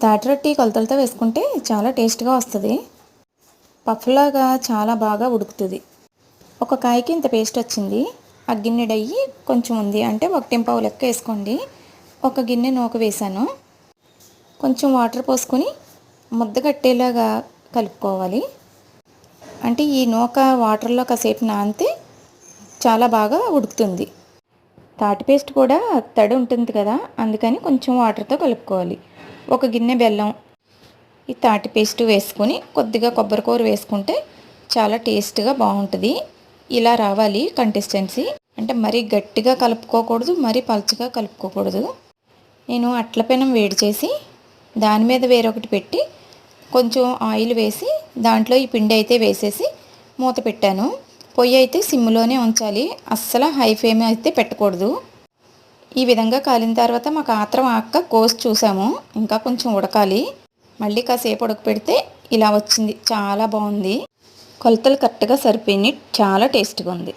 తాటి రొట్టి కొలతలతో వేసుకుంటే చాలా టేస్ట్గా వస్తుంది. పఫ్లాగా చాలా బాగా ఉడుకుతుంది. ఒక కాయకి ఇంత పేస్ట్ వచ్చింది. ఆ గిన్నె డయ్యి కొంచెం ఉంది, అంటే 1 లెక్క వేసుకోండి. ఒక గిన్నె నూక వేసాను. కొంచెం వాటర్ పోసుకొని ముద్ద కట్టేలాగా కలుపుకోవాలి. అంటే ఈ నూక వాటర్లో కాసేపు నానితే చాలా బాగా ఉడుకుతుంది. తాటి పేస్ట్ కూడా తడి ఉంటుంది కదా, అందుకని కొంచెం వాటర్తో కలుపుకోవాలి. ఒక గిన్నె బెల్లం, ఈ తాటి పేస్ట్ వేసుకొని కొద్దిగా కొబ్బరికూర వేసుకుంటే చాలా టేస్ట్గా బాగుంటుంది. ఇలా రావాలి కన్సిస్టెన్సీ. అంటే మరీ గట్టిగా కలుపుకోకూడదు, మరీ పలుచగా కలుపుకోకూడదు. నేను అట్ల పెనం వేడి చేసి దాని మీద వేరొకటి పెట్టి కొంచెం ఆయిల్ వేసి దాంట్లో ఈ పిండి అయితే వేసేసి మూత పెట్టాను. పొయ్యి అయితే సిమ్లోనే ఉంచాలి, అస్సలు హై ఫ్లేమ్ అయితే పెట్టకూడదు. ఈ విధంగా కాలిన తర్వాత మాకు ఆత్రం ఆక్క కోసి చూసాము, ఇంకా కొంచెం ఉడకాలి. మళ్ళీ కాసేపు ఉడకపెడితే ఇలా వచ్చింది, చాలా బాగుంది. కొలతలు కరెక్ట్గా సరిపోయినాయి, చాలా టేస్ట్గా ఉంది.